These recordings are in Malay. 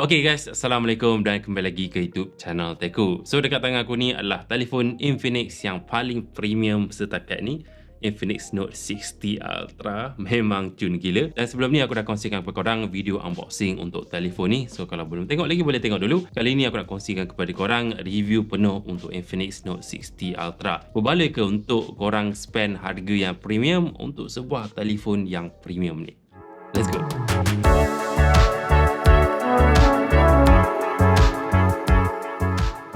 Okay guys, Assalamualaikum dan kembali lagi ke YouTube channel Teku. So dekat tangan aku ni adalah telefon Infinix yang paling premium setakat ni, Infinix Note 60 Ultra. Memang cun gila. Dan sebelum ni aku dah kongsikan kepada korang video unboxing untuk telefon ni. So kalau belum tengok lagi boleh tengok dulu. Kali ni aku nak kongsikan kepada korang review penuh untuk Infinix Note 60 Ultra. Berbaloi ke untuk korang spend harga yang premium untuk sebuah telefon yang premium ni? Let's go.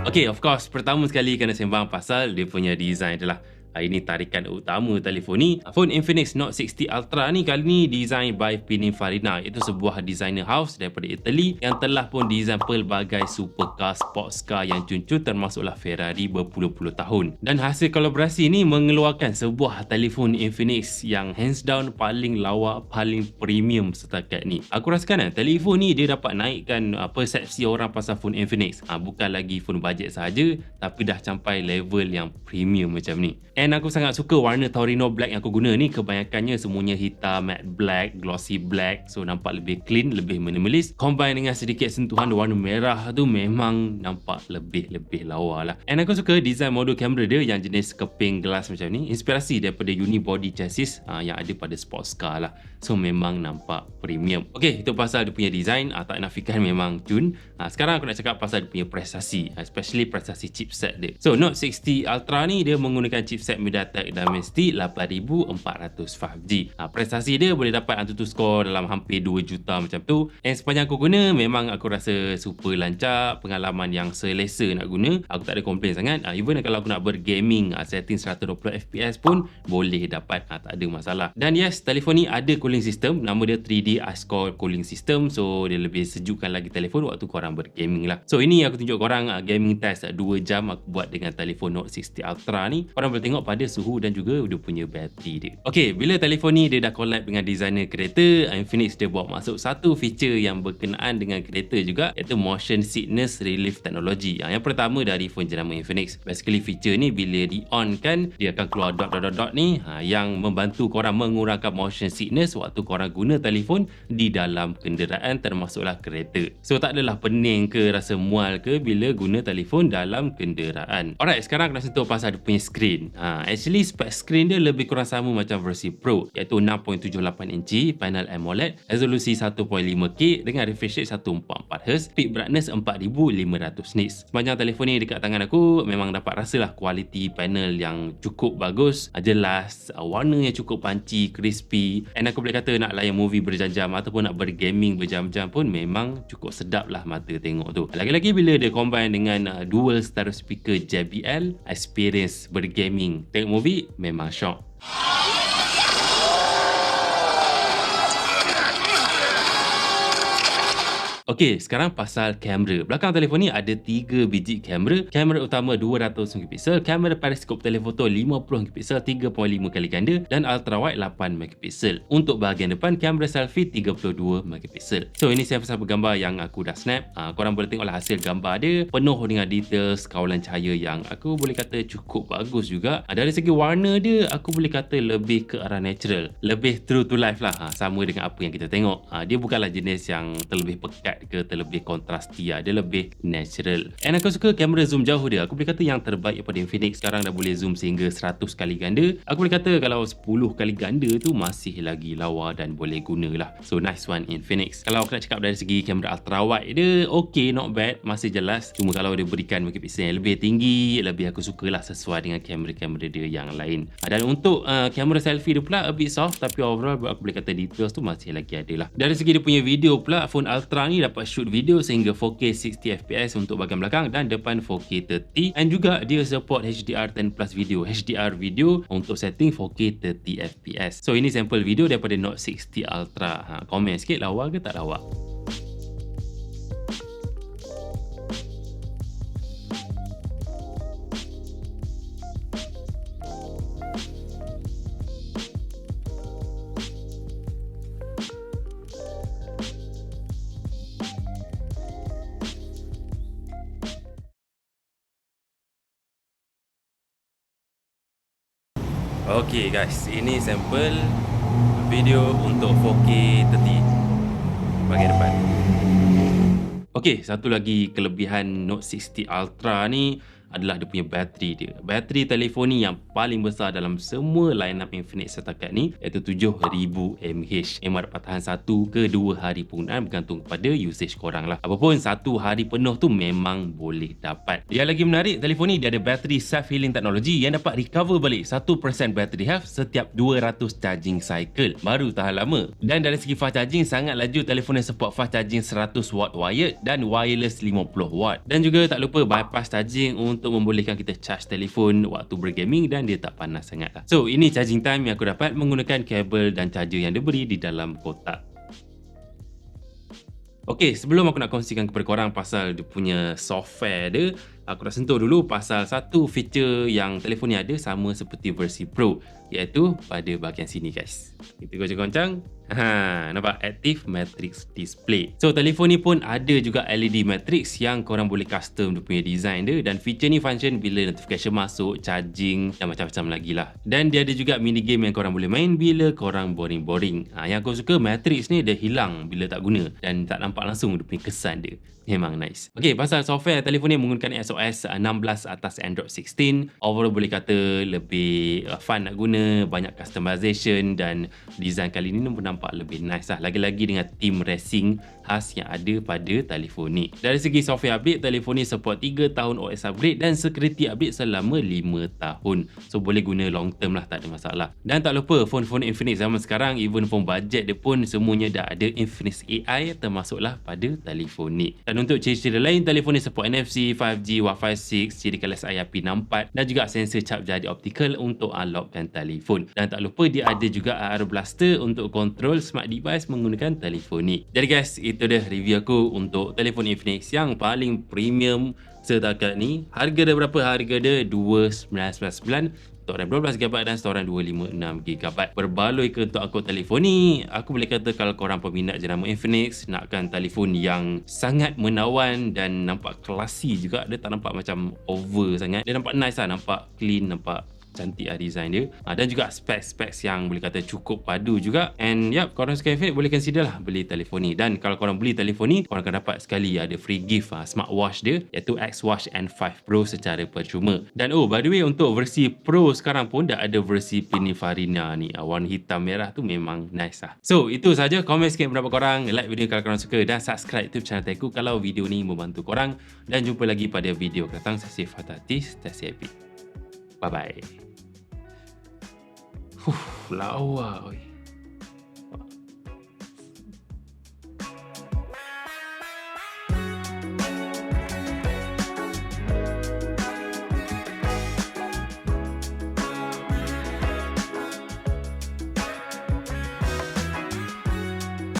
Okay, of course, pertama sekali kena sembang pasal dia punya design adalah. Ini tarikan utama telefon ni. Phone Infinix Note 60 Ultra ni kali ni design by Pininfarina. Itu sebuah designer house daripada Italy yang telah pun design pelbagai supercar, sports car yang cun-cun termasuklah Ferrari berpuluh-puluh tahun. Dan hasil kolaborasi ni mengeluarkan sebuah telefon Infinix yang hands down paling lawa, paling premium setakat ni. Aku rasakan telefon ni dia dapat naikkan persepsi orang pasal phone Infinix. Bukan lagi phone budget saja, tapi dah sampai level yang premium macam ni. And aku sangat suka warna Taurino Black yang aku guna ni. Kebanyakannya semuanya hitam, matte black, glossy black. So nampak lebih clean, lebih minimalis. Combine dengan sedikit sentuhan warna merah tu memang nampak lebih lawa lah. And aku suka design modul kamera dia yang jenis keping glass macam ni. Inspirasi daripada unibody chassis yang ada pada sports car lah. So memang nampak premium. Okay, itu pasal dia punya design. Tak nafikan memang cun. Sekarang aku nak cakap pasal dia punya prestasi, especially prestasi chipset dia. So Note 60 Ultra ni dia menggunakan chipset MediaTek Dimensity 8400 5G. Prestasi dia boleh dapat AnTuTu score dalam hampir 2 juta macam tu. And sepanjang aku guna memang aku rasa super lancar, pengalaman yang selesa nak guna. Aku tak ada komplain sangat. Even kalau aku nak bergaming setting 120 FPS pun boleh dapat, tak ada masalah. Dan yes, telefon ni ada cooling system, nama dia 3D Ice Core Cooling System. So dia lebih sejukkan lagi telefon waktu korang bergaming lah. So ini aku tunjuk korang gaming test 2 jam aku buat dengan telefon Note 60 Ultra ni. Korang boleh tengok pada suhu dan juga dia punya bateri dia. Okay, bila telefon ni dia dah collab dengan designer kereta, Infinix dia bawa masuk satu feature yang berkenaan dengan kereta juga, iaitu Motion Sickness Relief Technology. Yang pertama dari phone jenama Infinix. Basically feature ni bila di-on kan, dia akan keluar dot ni yang membantu korang mengurangkan motion sickness waktu korang guna telefon di dalam kenderaan termasuklah kereta. So tak adalah pening ke rasa mual ke bila guna telefon dalam kenderaan. Alright, sekarang aku nak sentuh pasal dia punya screen. Actually spek screen dia lebih kurang sama macam versi Pro, iaitu 6.78 inci, panel AMOLED, resolusi 1.5K dengan refresh rate 144Hz, peak brightness 4500 nits. Sepanjang telefon ni dekat tangan aku memang dapat rasalah kualiti panel yang cukup bagus, jelas, warna yang cukup punchy, crispy, and aku boleh kata nak layan movie berjam-jam ataupun nak bergaming berjam-jam pun memang cukup sedap lah mata tengok tu. Lagi-lagi bila dia combine dengan dual stereo speaker JBL, experience bergaming tengok movie memang syok. Okey, sekarang pasal kamera. Belakang telefon ni ada 3 biji kamera. Kamera utama 200 megapiksel, kamera periskop telefoto 50 megapiksel 3.5 kali ganda dan ultra wide 8 megapiksel. Untuk bahagian depan kamera selfie 32 megapiksel. So ini sampel gambar yang aku dah snap. Korang boleh tengoklah hasil gambar dia, penuh dengan details kawalan cahaya yang aku boleh kata cukup bagus juga. Dari segi warna dia aku boleh kata lebih ke arah natural, lebih true to life lah. Sama dengan apa yang kita tengok. Dia bukanlah jenis yang terlebih pekat ke terlebih kontras, dia lebih natural. And aku suka kamera zoom jauh dia. Aku boleh kata yang terbaik daripada Infinix. Sekarang dah boleh zoom sehingga 100 kali ganda. Aku boleh kata kalau 10 kali ganda tu masih lagi lawa dan boleh guna lah. So nice one Infinix. Kalau aku nak cakap dari segi kamera ultra wide dia, okay, not bad, masih jelas. Cuma kalau dia berikan megapiksel yang lebih tinggi, lebih aku sukalah sesuai dengan kamera-kamera dia yang lain. Dan untuk kamera selfie dia pula a bit soft, tapi overall aku boleh kata details tu masih lagi ada lah. Dari segi dia punya video pula, phone Ultra ni dapat shoot video sehingga 4K 60fps untuk bahagian belakang dan depan 4K 30, and juga dia support HDR10 plus video, HDR video untuk setting 4K 30fps. So ini sampel video daripada Note 60 Ultra. Komen sikit, lawa ke tak lawa? Okay guys, ini sampel video untuk 4K 30 bahagian depan. Okey, satu lagi kelebihan Note 60 Ultra ni adalah dia punya bateri dia. Bateri telefon ni yang paling besar dalam semua line up Infinix setakat ni, iaitu 7000 mAh. Memang dapat tahan 1 ke 2 hari penggunaan bergantung kepada usage korang lah. Apapun 1 hari penuh tu memang boleh dapat. Yang lagi menarik, telefon ni dia ada bateri self-healing technology yang dapat recover balik 1% battery health setiap 200 charging cycle. Baru tahan lama. Dan dari segi fast charging, sangat laju telefon yang support fast charging 100W wired dan wireless 50W. Dan juga tak lupa bypass charging untuk membolehkan kita charge telefon waktu bergaming dan dia tak panas sangat lah. So, ini charging time yang aku dapat menggunakan kabel dan charger yang diberi di dalam kotak. Okey, sebelum aku nak kongsikan kepada korang pasal dia punya software dia, aku nak sentuh dulu pasal satu feature yang telefon ni ada sama seperti versi Pro, iaitu pada bahagian sini guys. Kita goncang-goncang. Nampak Active Matrix Display. So telefon ni pun ada juga LED matrix yang korang boleh custom dia punya design dia, dan feature ni function bila notification masuk, charging dan macam-macam lagi lah. Dan dia ada juga mini game yang korang boleh main bila korang boring-boring. Yang aku suka matrix ni dia hilang bila tak guna dan tak nampak langsung dia punya kesan dia. Memang nice. Okey, pasal software, telefon ni menggunakan SOS 16 atas Android 16. Overall boleh kata lebih fun nak guna, banyak customization dan design kali ni pun nampak lebih nice lah. Lagi-lagi dengan theme racing khas yang ada pada telefon ni. Dari segi software update, telefon ni support 3 tahun OS upgrade dan security update selama 5 tahun. So boleh guna long term lah, tak ada masalah. Dan tak lupa, phone-phone Infinix zaman sekarang, even phone budget dia pun semuanya dah ada Infinix AI termasuklah pada telefon ni. Dan untuk ciri-ciri lain, telefon ni support NFC, 5G, Wi-Fi 6, ciri kelas IP64 dan juga sensor cap jari optical untuk unlockkan telefon. Dan tak lupa dia ada juga AR Blaster untuk kontrol smart device menggunakan telefon ni. Jadi guys, itu dia review aku untuk telefon Infinix yang paling premium setakat ni. Harga dia berapa? Harga dia 2999. Untuk RAM 12GB dan storan 256GB. Berbaloi ke untuk angkut telefon ni, aku boleh kata kalau korang peminat jenama Infinix, nakkan telefon yang sangat menawan dan nampak classy juga, dia tak nampak macam over sangat, dia nampak nice lah, nampak clean, nampak cantik lah design dia. Dan juga specs yang boleh kata cukup padu juga. And yap, korang suka Infinix boleh consider lah beli telefon ni. Dan kalau korang beli telefon ni, korang akan dapat sekali ada free gift smartwatch dia, iaitu X-Watch N5 Pro secara percuma. Dan by the way, untuk versi Pro sekarang pun dah ada versi Pininfarina ni. Warna hitam merah tu memang nice lah. So itu saja. Komen sikit pendapat korang, like video kalau korang suka dan subscribe YouTube channel Teku kalau video ni membantu korang. Dan jumpa lagi pada video akan datang. Saya Fatatis, Tasi Epic. Bye bye. Lawa.